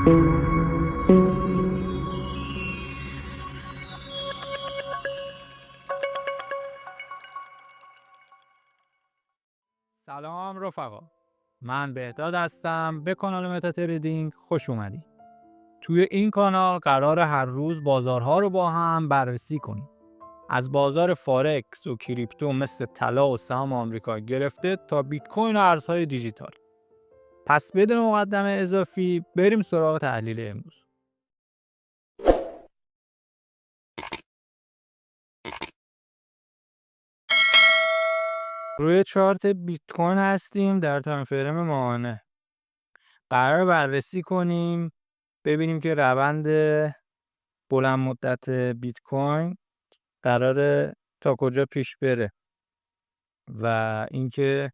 سلام رفقا، من بهداد هستم. به کانال متا تریدینگ خوش اومدید. توی این کانال قرار هر روز بازارها رو با هم بررسی کنیم. از بازار فارکس و کریپتو مثل طلا و سهام آمریکا گرفته تا بیت کوین و ارزهای دیجیتال. پس بدون مقدمه اضافی بریم سراغ تحلیل امروز. روی چارت بیت کوین هستیم در تایم فریم ماهانه. قرار بررسی کنیم ببینیم که روند بلند مدت بیت کوین قراره تا کجا پیش بره و اینکه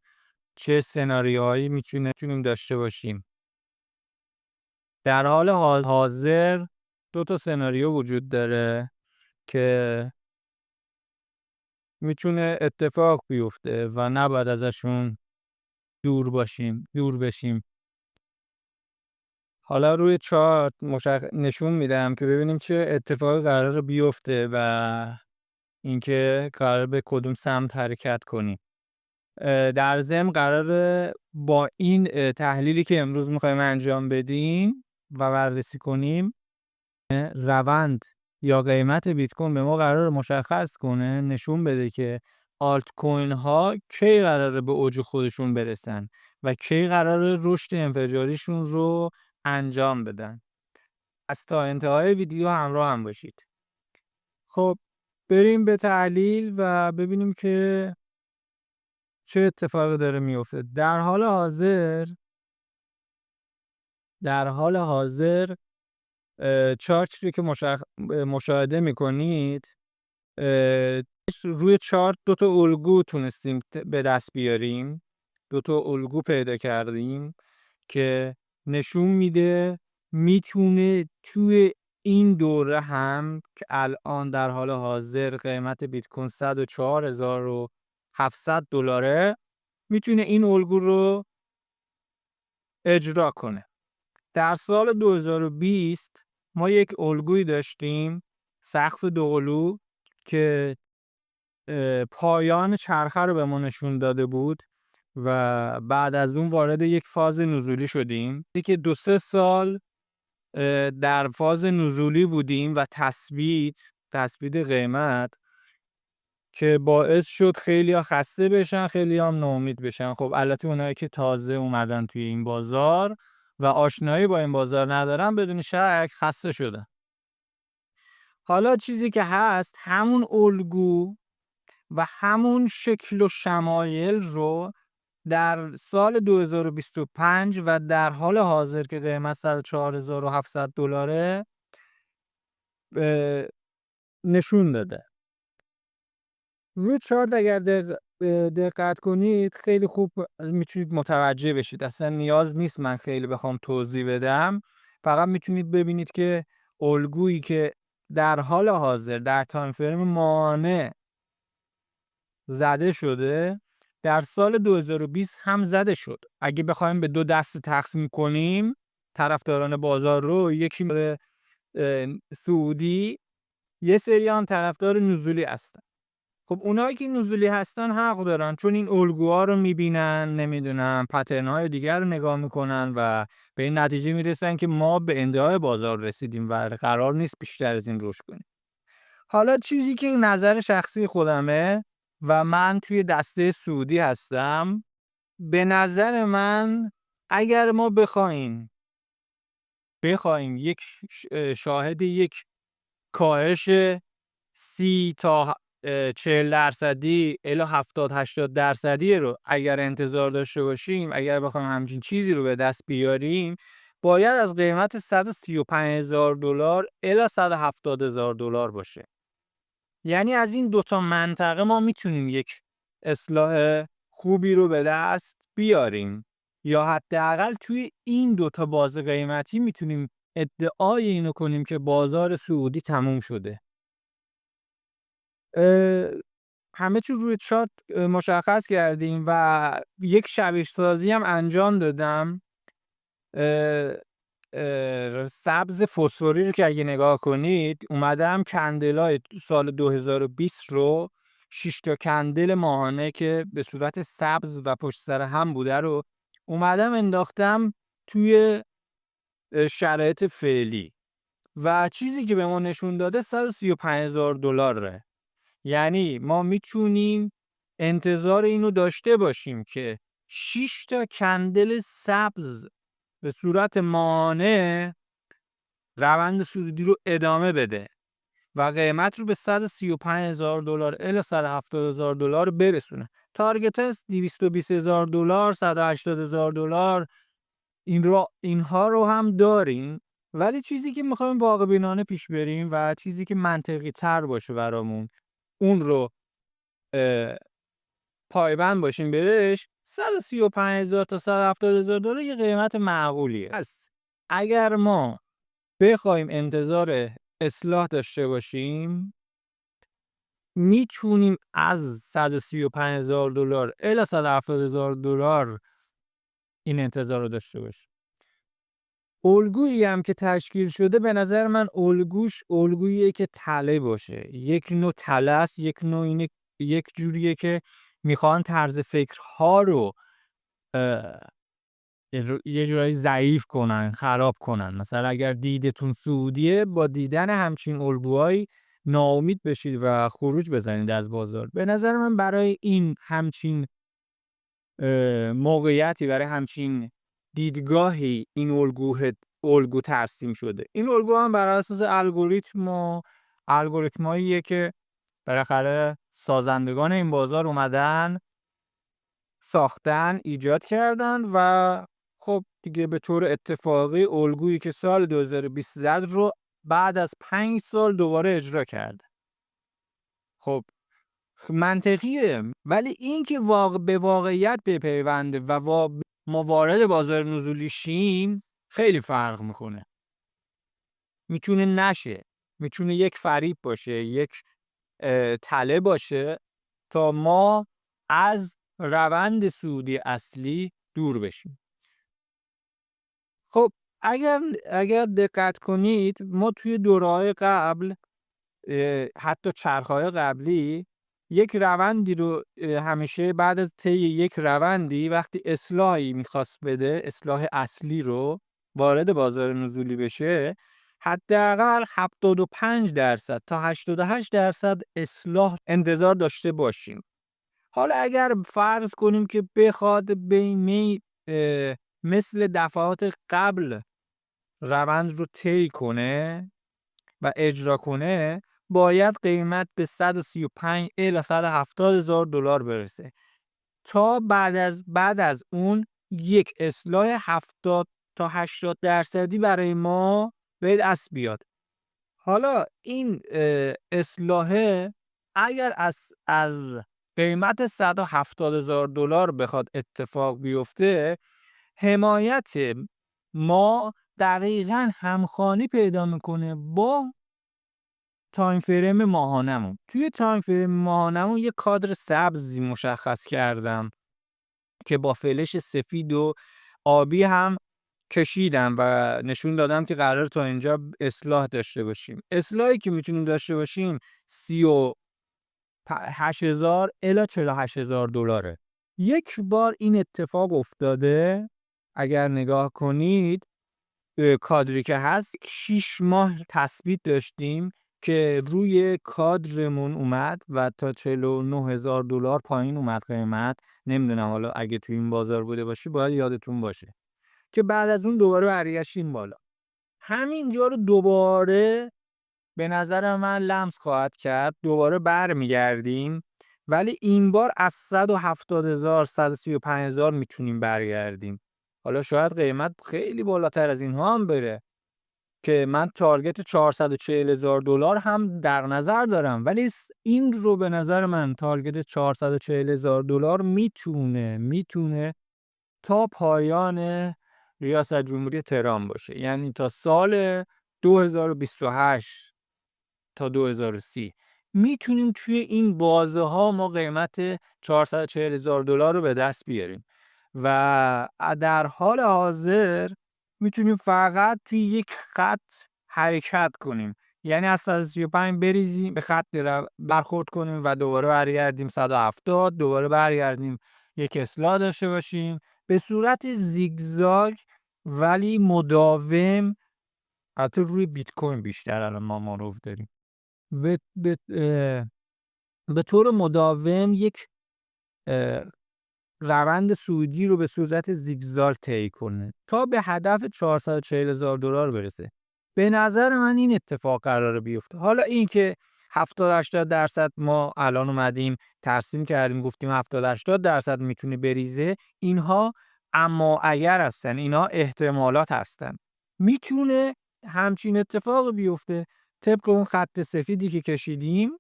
چه سناریوهایی میتونیم داشته باشیم. در حال حاضر دو تا سناریو وجود داره که میتونه اتفاق بیفته و نباید ازشون دور بشیم. حالا روی چارت نشون میدم که ببینیم چه اتفاقی قراره بیفته و اینکه قراره به کدوم سمت حرکت کنیم. در ضمن قراره با این تحلیلی که امروز میخوایم انجام بدیم و بررسی کنیم روند یا قیمت بیت کوین به ما قراره مشخص کنه، نشون بده که آلت کوین ها کی قراره به اوج خودشون برسن و کی قراره رشد انفجاریشون رو انجام بدن. از تا انتهای ویدیو همراه هم باشید. خب بریم به تحلیل و ببینیم که چه اتفاقی داره میفته. در حال حاضر چارتی رو که مشاهده میکنید، روی چارت دو تا الگو تونستیم به دست بیاریم. دو تا الگو پیدا کردیم که نشون میده میتونه توی این دوره هم که الان در حال حاضر قیمت بیت کوین $104,700 میتونه این الگو رو اجرا کنه. در سال 2020 ما یک الگویی داشتیم، سقف دوقلو، که پایان چرخه رو به ما نشون داده بود و بعد از اون وارد یک فاز نزولی شدیم که 2-3 سال در فاز نزولی بودیم و تثبیت قیمت که باعث شد خیلی ها خسته بشن، خیلی هم ناامید بشن. خب البته اونایی که تازه اومدن توی این بازار و آشنایی با این بازار ندارن بدون شک خسته شدن. حالا چیزی که هست همون الگو و همون شکل و شمایل رو در سال 2025 و در حال حاضر که قیمت $104,700 نشون داده. روی چارت اگر دقت کنید خیلی خوب میتونید متوجه بشید. اصلا نیاز نیست من خیلی بخوام توضیح بدم، فقط میتونید ببینید که الگویی که در حال حاضر در تایم فریم ماهانه زده شده در سال 2020 هم زده شد. اگه بخوایم به دو دسته تقسیم کنیم طرفداران بازار رو، یکی سعودی، یه سری هم طرفدار نزولی هستن. خب اونایی که نزولی هستن حق دارن، چون این الگوها رو میبینن، نمیدونم پترن های دیگر رو نگاه میکنن و به این نتیجه میرسن که ما به انتهای بازار رسیدیم و قرار نیست بیشتر از این رشد کنیم. حالا چیزی که نظر شخصی خودمه و من توی دسته سعودی هستم، به نظر من اگر ما بخوایم شاهد یک کاهش 30 تا 40% الی 70-80% رو اگر انتظار داشته باشیم، اگر بخوایم همچین چیزی رو به دست بیاریم، باید از قیمت $135,000 الی $170,000 باشه. یعنی از این دوتا منطقه ما میتونیم یک اصلاح خوبی رو به دست بیاریم، یا حداقل توی این دوتا باز قیمتی میتونیم ادعای اینو کنیم که بازار سعودی تموم شده. همه چیز روی چارت مشخص کردیم و یک شبیه سازی هم انجام دادم سبز فسفوری رو که اگه نگاه کنید اومدم کندلای سال 2020 رو 6 تا کندل ماهانه که به صورت سبز و پشت سر هم بوده رو اومدم انداختم توی شرایط فعلی و چیزی که به ما نشون داده $135,000. یعنی ما میتونیم انتظار اینو داشته باشیم که 6 تا کندل سبز به صورت ماهانه روند سودی رو ادامه بده و قیمت رو به $135,000 الی $170,000 برسونه. تارگت هست $220,000، $180,000. اینها رو هم داریم، ولی چیزی که میخوایم واقع بینانه پیش بریم و چیزی که منطقی تر باشه برامون اون رو پایبند باشیم بهش، 135,000 تا $170,000 یه قیمت معقولیه. پس اگر ما بخوایم انتظار اصلاح داشته باشیم میتونیم از $135,000 الی $170,000 این انتظار رو داشته باشیم. الگویی هم که تشکیل شده به نظر من الگوییه که تله باشه. یک نوع تله است، یک جوریه که میخوان طرز فکرها رو یه جورایی ضعیف کنن، خراب کنن. مثلا اگر دیدتون سعودیه، با دیدن همچین الگوهایی ناامید بشید و خروج بزنید از بازار. به نظر من برای این همچین موقعیتی، برای همچین دیدگاهی این الگو ترسیم شده. این الگو هم بر اساس الگوریتماییه که بالاخره سازندگان این بازار اومدن ساختن، ایجاد کردن و خب دیگه به طور اتفاقی الگویی که سال 2020 زد رو بعد از 5 سال دوباره اجرا کرده. خب منطقیه، ولی این که به واقعیت بپیونده و ما وارد بازار نزولی شیم خیلی فرق میکنه. میتونه نشه، میتونه یک فریب باشه، یک تله باشه تا ما از روند صعودی اصلی دور بشیم. خب اگر دقت کنید ما توی دوره‌های قبل، حتی چرخ‌های قبلی، یک روندی رو همیشه بعد از طی یک روندی وقتی اصلاحی میخواست بده، اصلاح اصلی رو وارد بازار نزولی بشه، حداقل 75% تا 88% اصلاح انتظار داشته باشیم. حالا اگر فرض کنیم که بخواد مثل دفعات قبل روند رو طی کنه و اجرا کنه، باید قیمت به 135 الی $170,000 برسه تا بعد از اون یک اصلاح 70 تا 80% برای ما به دست بیاد. حالا این اصلاحه اگر از قیمت $170,000 بخواد اتفاق بیفته، حمایت ما دقیقاً همخوانی پیدا میکنه با تایم فریم ماهانمون. توی تایم فریم ماهانمون یه کادر سبزی مشخص کردم که با فلش سفید و آبی هم کشیدم و نشون دادم که قرار تا اینجا اصلاح داشته باشیم. اصلاحی که میتونیم داشته باشیم 38,000 الی $48,000. یک بار این اتفاق افتاده، اگر نگاه کنید کادری که هست 6 ماه تثبیت داشتیم که روی کادرمون اومد و تا $49,000 پایین اومد قیمت. نمیدونم حالا اگه تو این بازار بوده باشی باید یادتون باشه که بعد از اون دوباره برگشتیم بالا. همینجا رو دوباره به نظر من لمس خواهد کرد، دوباره برمیگردیم، ولی این بار از 170,000 135,000 میتونیم برگردیم. حالا شاید قیمت خیلی بالاتر از اینها هم بره که من تارگت $440,000 هم در نظر دارم، ولی این رو به نظر من تارگت $440,000 میتونه تا پایان ریاست جمهوری تهران باشه، یعنی تا سال 2028 تا 2030 میتونیم توی این بازه ها ما قیمت $440,000 رو به دست بیاریم و در حال حاضر میتونیم فقط توی یک خط حرکت کنیم. یعنی از 135 بریزیم به خط برخورد کنیم و دوباره برگردیم 170، دوباره برگردیم یک اصلاح داشته باشیم به صورت زیگزاگ ولی مداوم. البته روی بیت کوین بیشتر الان ما معروف داریم. به طور مداوم یک روند صعودی رو به صورت زیگزاگ طی کنه تا به هدف $440,000 برسه. به نظر من این اتفاق قراره بیفته. حالا این که 70-80% ما الان اومدیم ترسیم کردیم گفتیم 70-80% میتونه بریزه، اینها اما اگر هستن، اینا احتمالات هستن. میتونه همچین اتفاق بیفته. طبق اون خط سفیدی که کشیدیم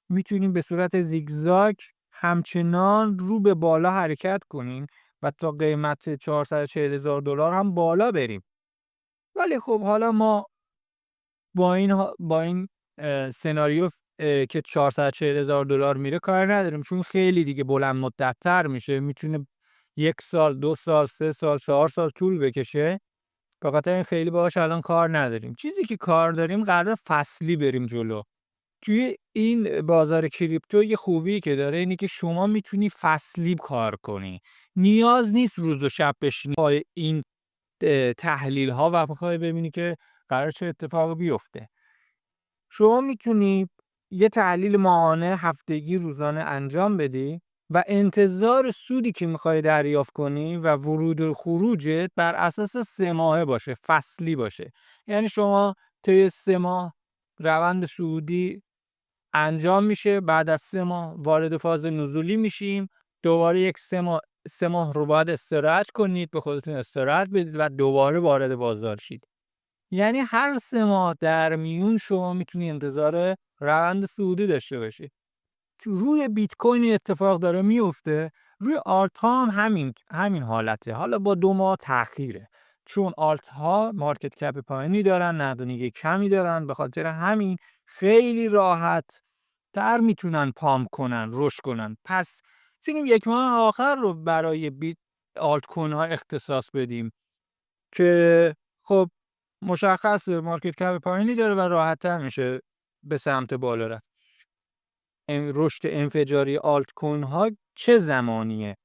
میتونیم به صورت زیگزاگ همچنان رو به بالا حرکت کنیم و تا قیمت $440,000 هم بالا بریم. ولی خب حالا ما با این سناریو که $440,000 میره کار نداریم، چون خیلی دیگه بلند مدت تر میشه، میتونه 1 سال 2 سال 3 سال 4 سال طول بکشه. به خاطر این خیلی باهاش الان کار نداریم. چیزی که کار داریم قرار فصلی بریم جلو. توی این بازار کریپتو یه خوبی که داره اینه که شما میتونی فصلی کار کنی. نیاز نیست روز و شب بشینی پای این تحلیل ها و بخوای ببینی که قرار چه اتفاقی بیفته. شما میتونی یه تحلیل ماهانه، هفتگی، روزانه انجام بدی و انتظار سودی که میخوای دریافت کنی و ورود و خروجت بر اساس 3 ماهه باشه، فصلی باشه. یعنی شما طی 3 ماه روند صعودی انجام میشه، بعد از 3 ماه وارد فاز نزولی میشیم، دوباره یک 3 ماه رو باید استراحت کنید، به خودتون استراحت بدید و دوباره وارد بازار شید. یعنی هر 3 ماه در میون شما میتونی انتظار روند صعودی داشته باشی. روی بیت کوین اتفاق داره میفته، روی آلت ها هم همین حالته، حالا با 2 ماه تأخیره، چون آلت ها مارکت کپ پایینی دارن، نقدینگی کمی دارن، به خاطر همین خیلی راحت تر میتونن پامپ کنن، رشد کنن. پس میتونیم 1 ماه آخر رو برای آلت کوین ها اختصاص بدیم که خب مشخصه مارکت کپ پایینی داره و راحت تر میشه به سمت بالا رفت. رشد انفجاری آلت کوین ها چه زمانیه؟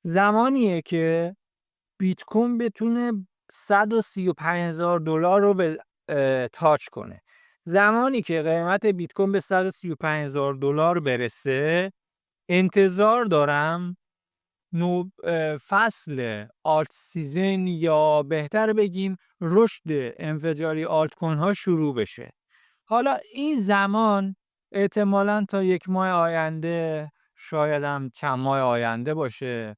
زمانیه که بیت کوین بتونه $135,000 رو به تاچ کنه. زمانی که قیمت بیت کوین به $135,000 برسه، انتظار دارم فصل آلت سیزن یا بهتر بگیم رشد انفجاری آلت کوین ها شروع بشه. حالا این زمان احتمالاً تا 1 ماه آینده، شاید هم چند ماه آینده باشه،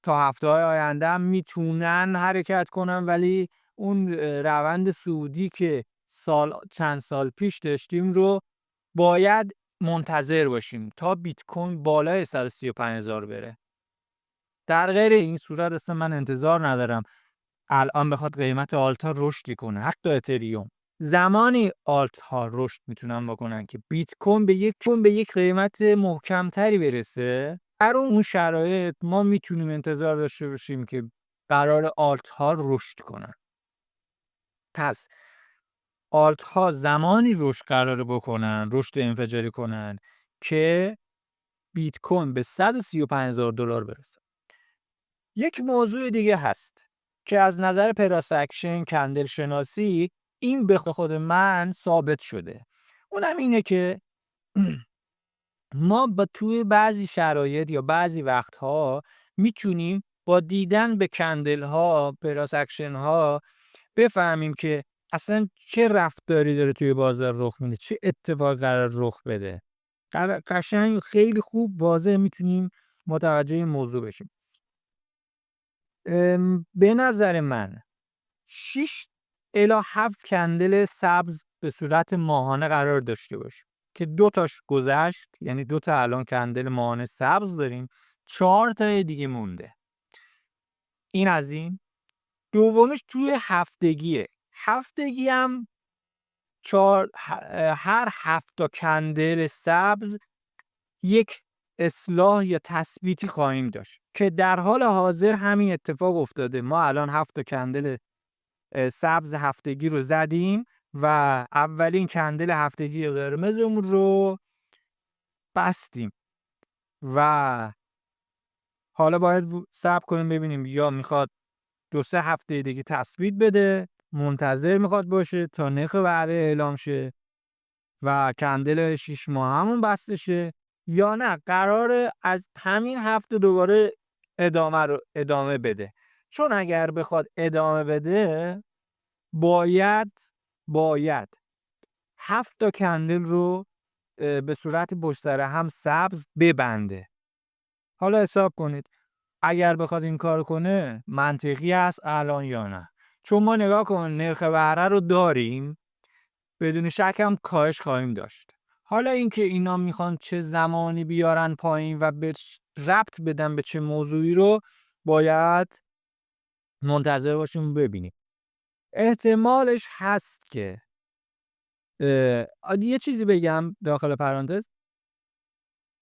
تا هفته‌های آینده هم میتونن حرکت کنن، ولی اون روند صعودی که چند سال پیش داشتیم رو باید منتظر باشیم تا بیت کوین بالای 135,000 بره. در غیر این صورت اصلا من انتظار ندارم الان بخواد قیمت آلت ها رشدی کنه. حتی اتریوم زمانی آلت ها رشد میتونن بکنن که بیت کوین به یک قیمت محکمتری برسه. در اون شرایط ما میتونیم انتظار داشته باشیم که قرار آلت ها رشد کنن. پس آلت ها زمانی رشد قراره بکنن، رشد انفجاری کنن که بیت کوین به $135,000 برسه. یک موضوع دیگه هست که از نظر پراس اکشن، کندل شناسی، این به خود من ثابت شده. اونم اینه که ما توی بعضی شرایط یا بعضی وقتها میتونیم با دیدن به کندل ها، پراس اکشن ها بفهمیم که اصلا چه رفتاری داره توی بازار رخ میده، چه اتفاقی قرار رخ بده. قشنگ خیلی خوب واضح میتونیم متوجه این موضوع بشیم. به نظر من 6 الی 7 کندل سبز به صورت ماهانه قرار داشته باشه که 2 تاش گذشت، یعنی 2 تا الان کندل ماهانه سبز داریم، 4 تا دیگه مونده. این از این. دومیش توی هفتگیه. هفتگی هم هر 7 تا کندل سبز یک اصلاح یا تثبیتی خواهیم داشت که در حال حاضر همین اتفاق افتاده. ما الان 7 تا کندل سبز هفتگی رو زدیم و اولین کندل هفتگی قرمزمون رو بستیم و حالا باید صبر کنیم ببینیم یا میخواد 2-3 هفته دیگه تثبیت بده، منتظر میخواد باشه تا نرخ بهره اعلام شه و کندل 6 ماه همون بسته شه، یا نه قراره از همین هفته دوباره ادامه بده. چون اگر بخواد ادامه بده باید 7 تا کندل رو به صورت پشت سر هم سبز ببنده. حالا حساب کنید اگر بخواد این کار کنه منطقی است الان یا نه. چون ما نگاه کن نرخ بهره رو داریم، بدون شک هم کاهش خواهیم داشت. حالا اینکه اینا میخوان چه زمانی بیارن پایین و به ربط بدن به چه موضوعی رو باید منتظر باشیم ببینیم. احتمالش هست که یه چیزی بگم داخل پرانتز،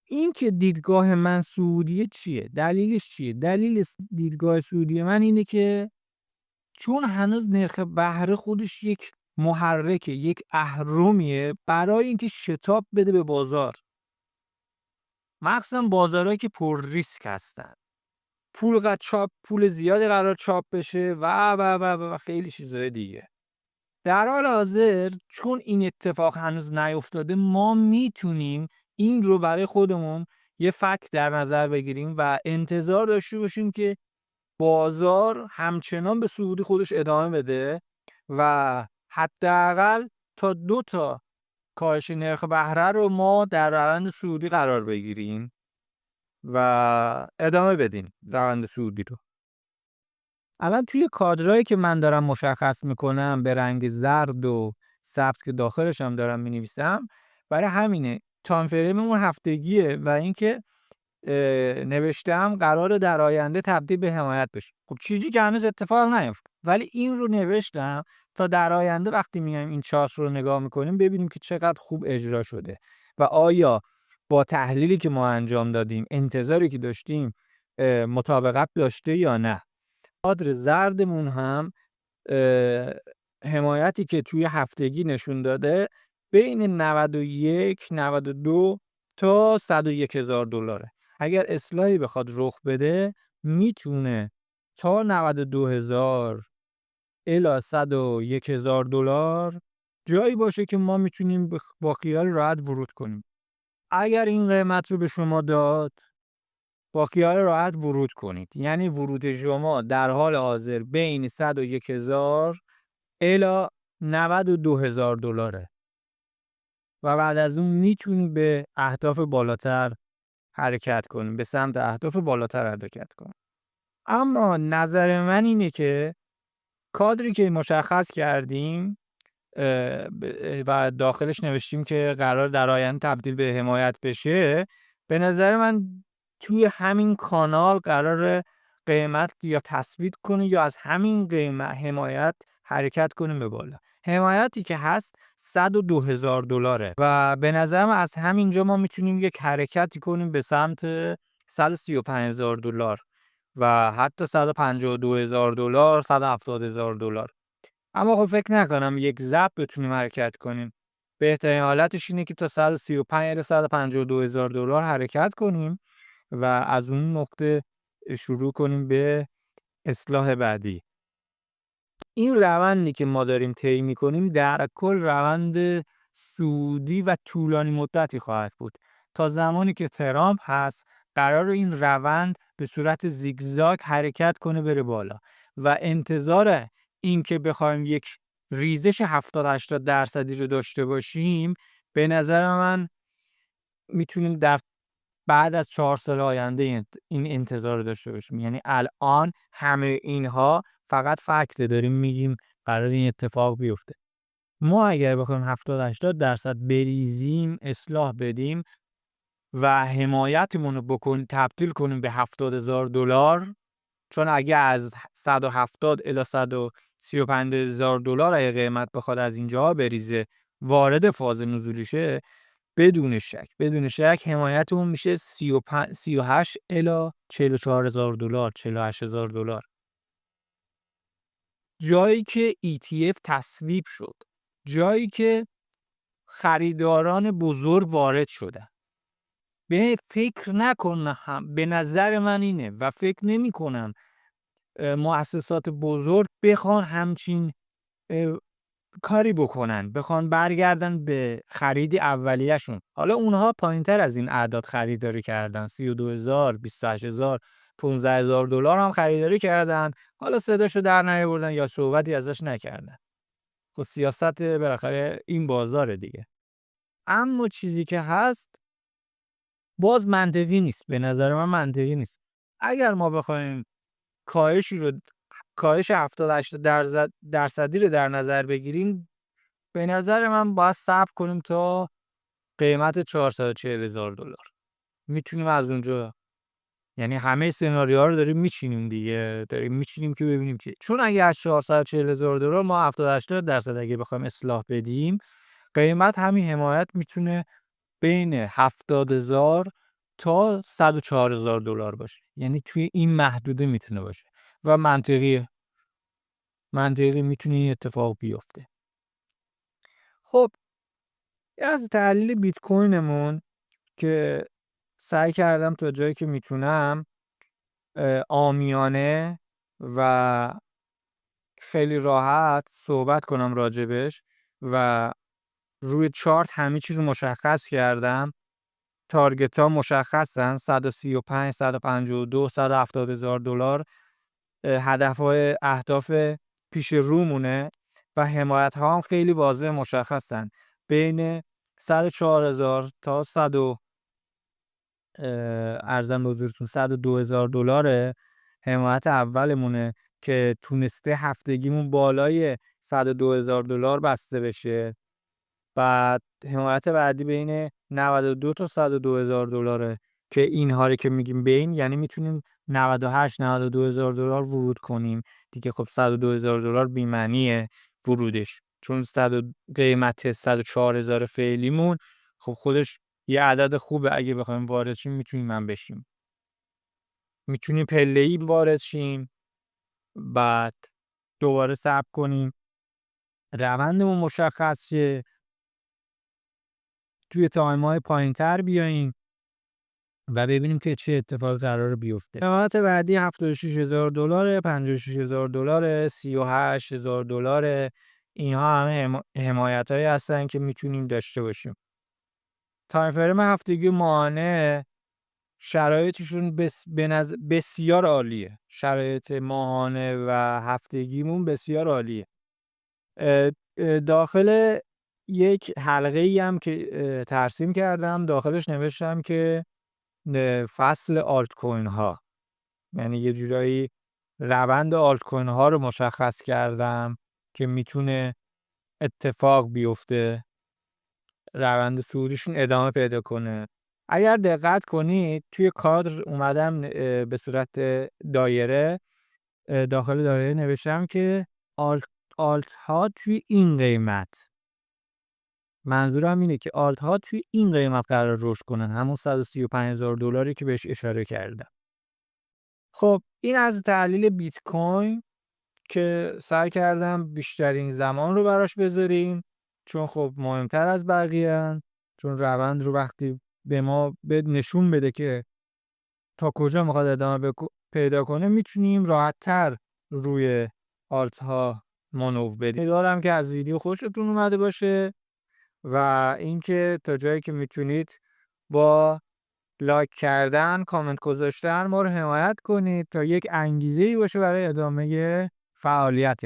این که دیدگاه من سعودیه چیه؟ دلیلش چیه؟ دلیل دیدگاه سعودی من اینه که چون هنوز نرخ بهره خودش یک محرکه، یک اهرمیه برای اینکه شتاب بده به بازار، مخصوصا بازارهایی که پر ریسک هستن، پول زیادی قرار چاپ بشه و خیلی چیزهای دیگه. در حال حاضر چون این اتفاق هنوز نیفتاده ما میتونیم این رو برای خودمون یه فکت در نظر بگیریم و انتظار داشته باشیم که بازار همچنان به صعود خودش ادامه بده و حداقل تا 2 تا کاهش نرخ بهره رو ما در روند صعودی قرار بگیریم و ادامه بدیم روند صعودی رو. الان توی کادرایی که من دارم مشخص میکنم به رنگ زرد و سبز که داخلش هم دارم مینویسم، برای همینه تایم فریممون هفتگیه و اینکه نوشتم قراره در آینده تبدیل به حمایت بشه. خب چیزی که هنوز اتفاق نیفت، ولی این رو نوشتم تا در آینده وقتی میایم این چارت رو نگاه میکنیم ببینیم که چقدر خوب اجرا شده و آیا با تحلیلی که ما انجام دادیم انتظاری که داشتیم مطابقت داشته یا نه. کادر زردمون هم حمایتی که توی هفتگی نشون داده بین 91 92 تا 101,000 دلاره. اگر اصلاحی بخواد رخ بده میتونه تا 92,000 الی 101,000 دلار جایی باشه که ما میتونیم با خیال راحت ورود کنیم. اگر این قیمت رو به شما داد با خیال راحت ورود کنید، یعنی ورود شما در حال حاضر بین 101,000 الی 92,000 دلاره و بعد از اون میتونید به اهداف بالاتر حرکت کنیم، به سمت اهداف بالاتر حرکت کنیم. اما نظر من اینه که کادری که مشخص کردیم و داخلش نوشتیم که قرار در آینده تبدیل به حمایت بشه، به نظر من توی همین کانال قرار قیمت یا تثبیت کنه یا از همین قیمت حمایت حرکت کنیم به بالا. حمایتی که هست 102,000 دلاره و به نظر من از همینجا ما میتونیم یک حرکتی کنیم به سمت 135,000 دلار و حتی 152,000 دلار، 170,000 دلار. اما خب فکر نکنم یک ضرب بتونیم حرکت کنیم. بهترین حالتش اینه که تا 135 الی 152,000 دلار حرکت کنیم و از اون نقطه شروع کنیم به اصلاح بعدی. این روندی که ما داریم طی می‌کنیم در کل روند سعودی و طولانی مدتی خواهد بود. تا زمانی که ترامپ هست قرار این روند به صورت زیگزاگ حرکت کنه بره بالا و انتظار این که بخوایم یک ریزش 70-80% رو داشته باشیم به نظر من میتونیم در بعد از 4 سال آینده این انتظار رو داشته باشیم. یعنی الان همه اینها فقط فکت داریم میگیم قرار این اتفاق بیفته. ما اگر بخوایم 70-80% بریزیم، اصلاح بدیم و حمایتمون رو تبدیل کنیم به 70,000 دلار، چون اگه از 170 الی 135,000 دلار اگه قیمت بخواد از اینجا بریزه وارد فاز نزولی شه، بدون شک حمایتمون میشه 38 الی 44,000 دلار، 48,000 دلار. جایی که ETF تصویب شد، جایی که خریداران بزرگ وارد شدن. فکر نکنم، به نظر من اینه و فکر نمی کنم مؤسسات بزرگ بخوان همچین کاری بکنن، بخوان برگردن به خرید اولیه‌شون. حالا اونها پایین‌تر از این اعداد خریداری کردن، 32,000 28,000 $15,000 هم خریداری کردن، حالا صداشو در نیاوردن یا صحبتی ازش نکردن. خب سیاست بالاخره این بازاره دیگه. اما چیزی که هست باز منطقی نیست، به نظر من منطقی نیست. اگر ما بخوایم کاهش 70-80 درصدی رو در نظر بگیریم، به نظر من باید صبر کنیم تا قیمت $440,000. میتونیم از اونجا، یعنی همه سناریوها رو داریم میچینیم دیگه، داریم میچینیم که ببینیم چی. چون اگه از $440,000 ما 70-80% اگه بخوایم اصلاح بدیم، قیمت همین حمایت میتونه بین 70,000 تا $104,000 باشه. یعنی توی این محدوده میتونه باشه و منطقی میتونه این اتفاق بیفته. خب از تحلیل بیت کوینمون که سعی کردم تا جایی که میتونم عامیانه و خیلی راحت صحبت کنم راجبش و روی چارت همه چیز رو مشخص کردم. تارگت ها مشخصن، 135 152 $170,000 اهداف پیش رومونه و حمایت ها هم خیلی واضح مشخصن، بین 104,000 تا ارزم به حضورتون $102,000 حمایت اولمونه که تونسته هفتگیمون بالای $102,000 بسته بشه. بعد حمایت بعدی بین 92 تا $102,000 که اینها رو که میگیم بین، یعنی میتونیم 98-92,000 $ ورود کنیم دیگه. خب $102,000 بی‌معنیه ورودش، چون قیمت 104,000 فعلیمون خب خودش یه عدد خوبه. اگه بخوایم وارد شیم میتونیم بشیم، میتونیم پله‌ای وارد شیم، بعد دوباره صبر کنیم روندمون مشخص شه، توی تایم‌های پایین‌تر بیاییم و ببینیم که چه اتفاقی قراره بیفته. حمایت بعدی $76,000 $56,000 $38,000 اینها همه حمایت‌هایی هستن که میتونیم داشته باشیم. تایم فریم هفتگی ماهانه شرایطشون بسیار عالیه. شرایط ماهانه و هفتگیمون بسیار عالیه. داخل یک حلقه‌ای هم که ترسیم کردم، داخلش نوشتم که فصل آلت کوین ها، یعنی یه جورایی روند آلت کوین ها رو مشخص کردم که میتونه اتفاق بیفته، روند صعودشون ادامه پیدا کنه. اگر دقت کنید توی کادر اومدم به صورت دایره، داخل دایره نوشتم که آلت ها توی این قیمت، منظورم اینه که آلت ها توی این قیمت قرار رشد کنن، همون $135,000 که بهش اشاره کردم. خب این از تحلیل بیت کوین که سعی کردم بیشترین زمان رو براش بذاریم، چون خب مهمتر از بقیه هن. چون روند رو وقتی به ما نشون بده که تا کجا میخواد ادامه پیدا کنه، میتونیم راحت‌تر روی آلت ها مانور بدیم. امیدوارم که از ویدیو خوشتون اومده باشه و اینکه تا جایی که میتونید با لایک کردن، کامنت گذاشتن ما رو حمایت کنید تا یک انگیزه‌ای باشه برای ادامه فعالیت.